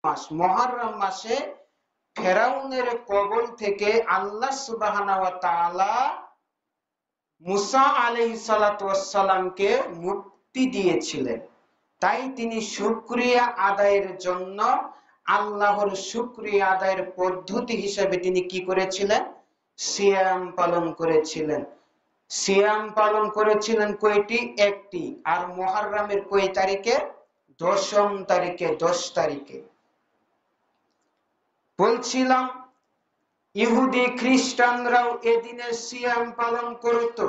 মাস মুহররম মাসে ফেরাউনের কবল থেকে আল্লাহ সুবহানাহু ওয়া তাআলা মুসা আলাইহিস সালাতু ওয়াস সালামকে মুক্তি দিয়েছিলেন। তাই তিনি শুকরিয়া আদায়ের জন্য আল্লাহর শুকরিয়া আদায়ের পদ্ধতি হিসেবে তিনি কি করেছিলেন? সিয়াম পালন করেছিলেন। সিয়াম পালন করেছিলেন কয়টি? একটি। আর মুহররমের কয় তারিখে? 10ম তারিখে, 10 তারিখে। বলছিলাম ইহুদি খ্রিস্টানরাও এদিনে সিয়াম পালন করত।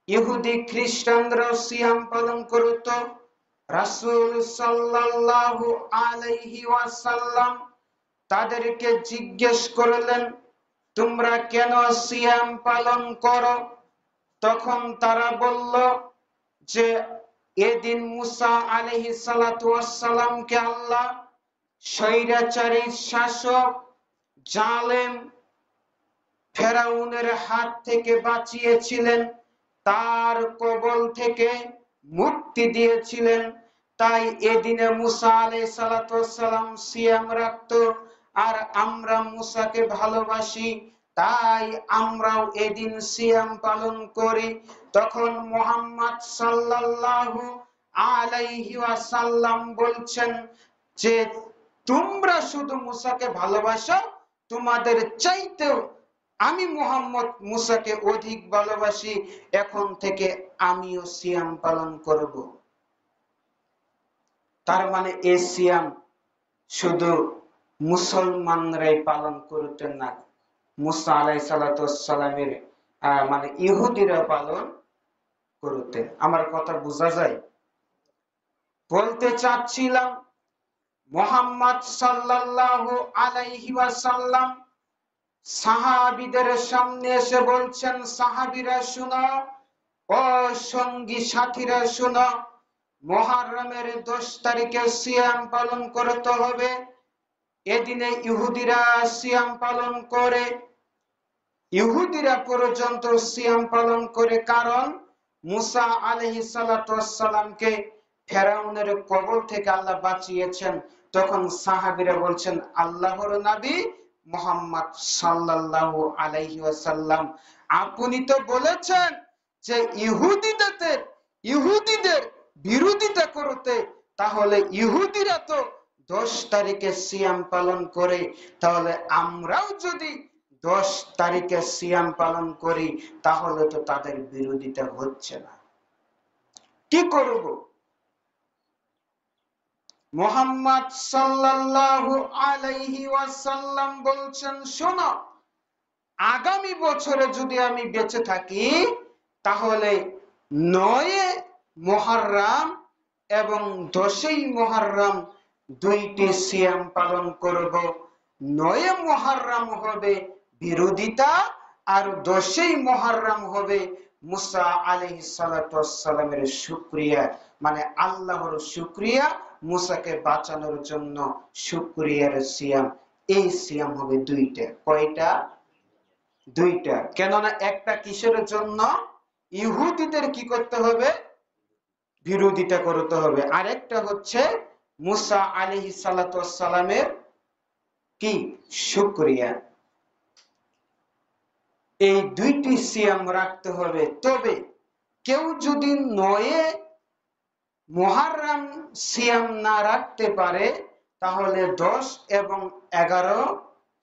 ইহুদি খ্রিস্টানরাও সিয়াম পালন করত। রাসূল সাল্লাল্লাহু আলাইহি ওয়াসাল্লাম তাদেরকে জিজ্ঞেস করলেন, তোমরা কেন সিয়াম পালন করো? তখন তারা বলল যে এদিন মুসা আলাইহিস সালাতু ওয়াস সালামকে আল্লাহ স্বৈরাচারী শাসক জালেম ফেরাউনের হাত থেকে বাঁচিয়েছিলেন, তার কবল থেকে মুক্তি দিয়েছিলেন। তাই এদিনে মুসা আলাইহিস সালাতু ওয়াস সালাম সিয়াম রাখত। আর আমরা মুসাকে ভালোবাসি, তাই আমরাও এদিন সিয়াম পালন করি। তখন মুহাম্মদ সাল্লাল্লাহু আলাইহি ওয়াসাল্লাম বলছেন যে তোমরা শুধু মুসাকে ভালোবাসো, তোমাদের চাইতেও আমি মুহাম্মদ মুসাকে অধিক ভালোবাসি। এখন থেকে আমিও সিয়াম পালন করব। তার মানে এই সিয়াম শুধু মুসলমানরাই পালন করতেন না, মুসা আলাইহিস সালাতু ওয়াস সালামের মানে ইহুদিরা পালন করতেন। আমার কথা বোঝা যায়? বলতে চাচ্ছিলাম মুহাম্মদ সাল্লাল্লাহু আলাইহি ওয়াসাল্লাম সাহাবীদের সামনে এসে বলছেন, সাহাবীরা শুনো, ও সঙ্গী সাথীরা শুনো, মুহররমের 10 তারিখে সিয়াম পালন করতে হবে। এদিনে ইহুদিরা সিয়াম পালন করে, ইহুদিরা পর্যন্ত সিয়াম পালন করে, কারণ মুসা আলাইহিস সালাতু ওয়াস সালামকে ফেরাউনের কবল থেকে আল্লাহ বাঁচিয়েছেন। তখন সাহাবীরা বলছেন, আল্লাহর নবী মুহাম্মদ সাল্লাল্লাহু আলাইহি ওয়াসাল্লাম, আপনি তো বলেছেন যে ইহুদিদের বিরোধিতা করতে, তাহলে ইহুদিরা তো 10 তারিখে সিয়াম পালন করে, তাহলে আমরাও যদি 10 তারিখে সিয়াম পালন করি তাহলে তো তাদের বিরোধিতা হচ্ছে না, কি করব? মুহাম্মদ সাল্লাল্লাহু আলাইহি ওয়াসাল্লাম বলছেন, শোনো, আগামী বছরে যদি আমি বেঁচে থাকি তাহলে 9 মুহররম এবং 10 মুহররম দুইটি সিয়াম পালন করব। 9 মুহররম হবে বিরোধিতা আর 10 মুহররম হবে মুসা আলাইহিস সালাতু ওয়াস সালামের শুকরিয়া, মানে আল্লাহর শুকরিয়া, মুসাকে বাঁচানোর জন্য শুকরিয়ার সিয়াম। এই সিয়াম হবে দুইটা। কয়টা? দুইটা। কেননা একটা কিসের জন্য? ইহুদিদের কি করতে হবে? বিরোধিতা করতে হবে। আরেকটা হচ্ছে মুসা আলাইহিস সালাতু ওয়াস সালামের কি? শুকরিয়া। এই দুইটি সিয়াম রাখতে হবে। তবে কেউ যদি 9 মুহররম সিয়াম না রাখতে পারে তাহলে 10 এবং 11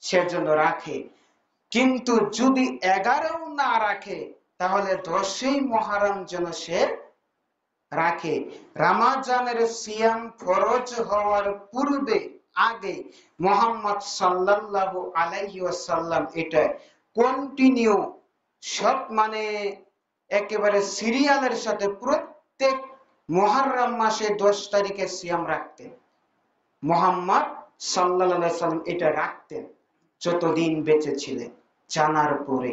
সেজন্য রাখে। কিন্তু যদি 11 না রাখে তাহলে 10 মুহররম যেন সে রাখে। রমজানের সিয়াম ফরজ হওয়ার পূর্বে আগে মুহাম্মদ সাল্লাল্লাহু আলাইহি ওয়াসাল্লাম এটা কন্টিনিউ সব মানে একেবারে সিরিয়ালের সাথে প্রত্যেক মুহররম মাসে 10 তারিখে সিয়াম রাখতেন। মুহাম্মদ সাল্লাল্লাহু আলাইহি ওয়াসাল্লাম এটা রাখতেন যতদিন বেঁচে ছিলেন। জানার পরে